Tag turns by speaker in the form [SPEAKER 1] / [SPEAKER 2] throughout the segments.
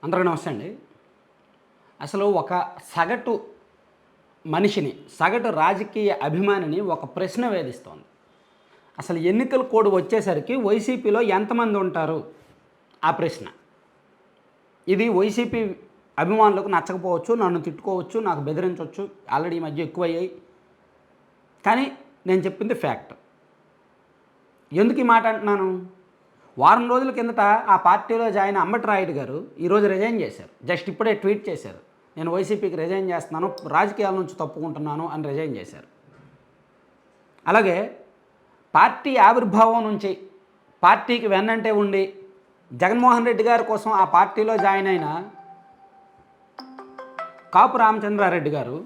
[SPEAKER 1] అందరికీ నమస్తే అండి. అసలు ఒక సగటు మనిషిని, సగటు రాజకీయ అభిమానిని ఒక ప్రశ్న వేధిస్తోంది. అసలు ఎన్నికల కోడ్ వచ్చేసరికి వైసీపీలో ఎంతమంది ఉంటారు? ఆ ప్రశ్న. ఇది వైసీపీ అభిమానులకు నచ్చకపోవచ్చు, నన్ను తిట్టుకోవచ్చు, నాకు బెదిరించవచ్చు. ఆల్రెడీ ఈ మధ్య ఎక్కువయ్యాయి. కానీ నేను చెప్పింది ఫ్యాక్ట్. ఎందుకు ఈ మాట అంటున్నాను? వారం రోజుల కిందట ఆ పార్టీలో జాయిన్ అంబటి రాయుడు గారు ఈరోజు రిజైన్ చేశారు. జస్ట్ ఇప్పుడే ట్వీట్ చేశారు, నేను వైసీపీకి రిజైన్ చేస్తున్నాను, రాజకీయాల నుంచి తప్పుకుంటున్నాను అని రిజైన్ చేశారు. అలాగే పార్టీ ఆవిర్భావం నుంచి పార్టీకి వెన్నంటే ఉండి జగన్మోహన్ రెడ్డి గారి కోసం ఆ పార్టీలో జాయిన్ అయిన కాపు రామచంద్రారెడ్డి గారు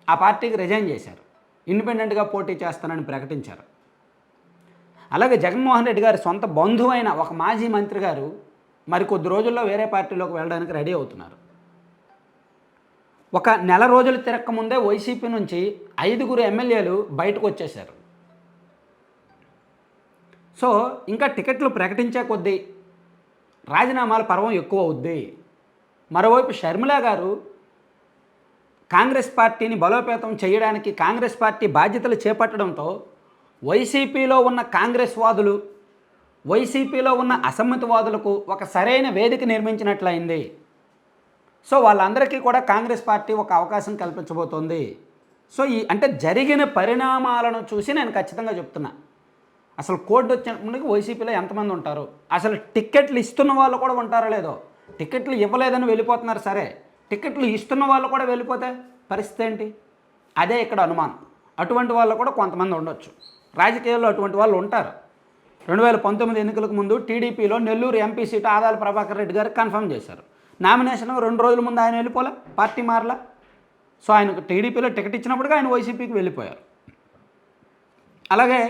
[SPEAKER 1] ఆ పార్టీకి రిజైన్ చేశారు. ఇండిపెండెంట్గా పోటీ చేస్తానని ప్రకటించారు. అలాగే జగన్మోహన్ రెడ్డి గారి సొంత బంధువైన ఒక మాజీ మంత్రి గారు మరికొద్ది రోజుల్లో వేరే పార్టీలోకి వెళ్ళడానికి రెడీ అవుతున్నారు. ఒక నెల రోజులు తిరక్కముందే వైసీపీ నుంచి 5 ఎమ్మెల్యేలు బయటకు వచ్చేశారు. సో ఇంకా టికెట్లు ప్రకటించే కొద్దీ రాజీనామాల పర్వం ఎక్కువ అవుద్ది. మరోవైపు షర్మిల గారు కాంగ్రెస్ పార్టీని బలోపేతం చేయడానికి కాంగ్రెస్ పార్టీ బాధ్యతలు చేపట్టడంతో వైసీపీలో ఉన్న కాంగ్రెస్ వాదులు, వైసీపీలో ఉన్న అసమ్మతివాదులకు ఒక సరైన వేదిక నిర్మించినట్లయింది. సో వాళ్ళందరికీ కూడా కాంగ్రెస్ పార్టీ ఒక అవకాశం కల్పించబోతోంది. సో అంటే జరిగిన పరిణామాలను చూసి నేను ఖచ్చితంగా చెప్తున్నా. అసలు కోడ్ వచ్చినప్పటికీ వైసీపీలో ఎంతమంది ఉంటారు? అసలు టిక్కెట్లు ఇస్తున్న వాళ్ళు కూడా ఉంటారో లేదో. టిక్కెట్లు ఇవ్వలేదని వెళ్ళిపోతున్నారు, సరే. టిక్కెట్లు ఇస్తున్న వాళ్ళు కూడా వెళ్ళిపోతే పరిస్థితి ఏంటి? అదే ఇక్కడ అనుమానం. అటువంటి వాళ్ళు కూడా కొంతమంది ఉండొచ్చు. రాజకీయాల్లో అటువంటి వాళ్ళు ఉంటారు. 2019 ఎన్నికలకు ముందు టీడీపీలో నెల్లూరు ఎంపీ సీటు ఆదాల ప్రభాకర్ రెడ్డి గారికి కన్ఫర్మ్ చేశారు. నామినేషన్ 2 రోజుల ముందు ఆయన వెళ్ళిపోలే, పార్టీ మారలా. సో ఆయనకు టీడీపీలో టికెట్ ఇచ్చినప్పటికీ ఆయన వైసీపీకి వెళ్ళిపోయారు. అలాగే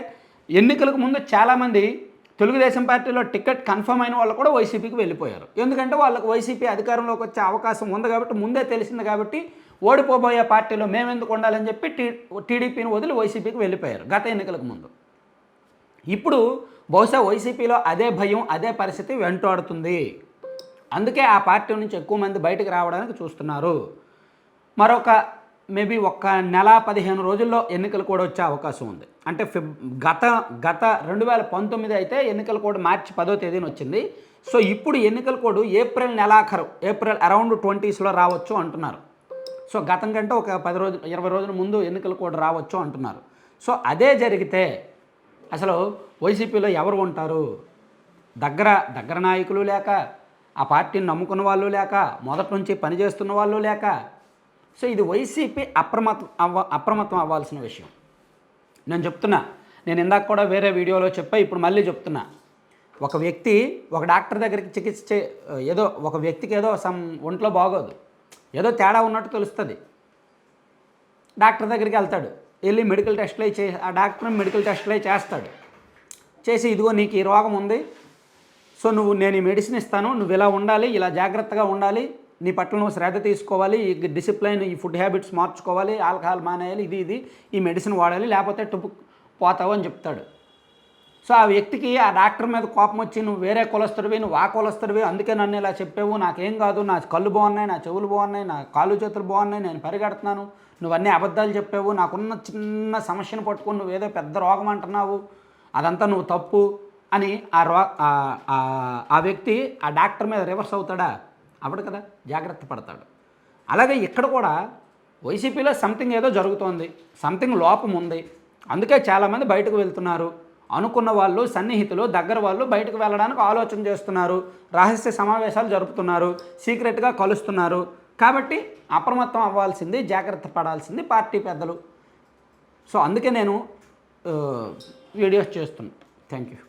[SPEAKER 1] ఎన్నికలకు ముందు చాలామంది తెలుగుదేశం పార్టీలో టికెట్ కన్ఫర్మ్ అయిన వాళ్ళు కూడా వైసీపీకి వెళ్ళిపోయారు. ఎందుకంటే వాళ్ళకు వైసీపీ అధికారంలోకి వచ్చే అవకాశం ఉంది కాబట్టి, ముందే తెలిసింది కాబట్టి, ఓడిపోబోయే పార్టీలో మేమెందుకు ఉండాలని చెప్పి టీడీపీని వదిలి వైసీపీకి వెళ్ళిపోయారు గత ఎన్నికలకు ముందు. ఇప్పుడు బహుశా వైసీపీలో అదే భయం, అదే పరిస్థితి వెంటాడుతుంది. అందుకే ఆ పార్టీ నుంచి ఎక్కువ మంది బయటకు రావడానికి చూస్తున్నారు. మరొక మేబీ ఒక నెల 15 రోజుల్లో ఎన్నికలు కూడా వచ్చే అవకాశం ఉంది. అంటే గత 2019 అయితే ఎన్నికల కోడ్ మార్చి 10వ తేదీన వచ్చింది. సో ఇప్పుడు ఎన్నికల కోడ్ ఏప్రిల్ నెలాఖరు, ఏప్రిల్ అరౌండ్ 20స్లో రావచ్చు అంటున్నారు. సో గతం కంటే ఒక 10 రోజులు 20 రోజుల ముందు ఎన్నికలు కూడా రావచ్చు అంటున్నారు. సో అదే జరిగితే అసలు వైసీపీలో ఎవరు ఉంటారు? దగ్గర నాయకులు లేక, ఆ పార్టీని నమ్ముకున్న వాళ్ళు లేక, మొదటి నుంచి పనిచేస్తున్న వాళ్ళు లేక. సో ఇది వైసీపీ అప్రమత్తం అవ్వాల్సిన విషయం. నేను చెప్తున్నా, నేను ఇందాక కూడా వేరే వీడియోలో చెప్పా, ఇప్పుడు మళ్ళీ చెప్తున్నా. ఒక వ్యక్తి ఒక డాక్టర్ దగ్గరికి ఏదో ఒక వ్యక్తికి ఏదో ఒంట్లో బాగోదు, ఏదో తేడా ఉన్నట్టు తెలుస్తుంది. డాక్టర్ దగ్గరికి వెళ్తాడు, వెళ్ళి మెడికల్ టెస్టులు ఆ డాక్టర్ మెడికల్ టెస్టులు చేస్తాడు. చేసి ఇదిగో నీకు ఈ రోగం ఉంది, సో నేను ఈ మెడిసిన్ ఇస్తాను, నువ్వు ఇలా ఉండాలి, ఇలా జాగ్రత్తగా ఉండాలి, నీ పట్ల నువ్వు శ్రద్ధ తీసుకోవాలి, ఈ డిసిప్లైన్, ఈ ఫుడ్ హ్యాబిట్స్ మార్చుకోవాలి, ఆల్కహాల్ మానేయాలి, ఇది ఈ మెడిసిన్ వాడాలి, లేకపోతే పోతావు అని చెప్తాడు. సో ఆ వ్యక్తికి ఆ డాక్టర్ మీద కోపం వచ్చి, నువ్వు వేరే కులస్తుడివి, నువ్వు ఆ కులస్తుడివి, అందుకే నన్ను ఇలా చెప్పావు, నాకేం కాదు, నా కళ్ళు బాగున్నాయి, నా చెవులు బాగున్నాయి, నా కాళ్ళు చేతులు బాగున్నాయి, నేను పరిగెడుతున్నాను, నువ్వు అన్నీ అబద్ధాలు చెప్పావు, నాకున్న చిన్న సమస్యను పట్టుకొని నువ్వు ఏదో పెద్ద రోగం అంటున్నావు, అదంతా నువ్వు తప్పు అని ఆ వ్యక్తి ఆ డాక్టర్ మీద రివర్స్ అవుతాడా? అవ్వడు కదా, జాగ్రత్త పడతాడు. అలాగే ఇక్కడ కూడా వైసీపీలో సంథింగ్ ఏదో జరుగుతోంది, సంథింగ్ లోపం ఉంది. అందుకే చాలామంది బయటకు వెళ్తున్నారు. అనుకున్న వాళ్ళు, సన్నిహితులు, దగ్గర వాళ్ళు బయటకు వెళ్ళడానికి ఆలోచన చేస్తున్నారు, రహస్య సమావేశాలు జరుపుతున్నారు, సీక్రెట్గా కలుస్తున్నారు. కాబట్టి అప్రమత్తం అవ్వాల్సింది, జాగ్రత్త పడాల్సింది పార్టీ పెద్దలు. సో అందుకే నేను వీడియోస్ చేస్తున్నాను. Thank you.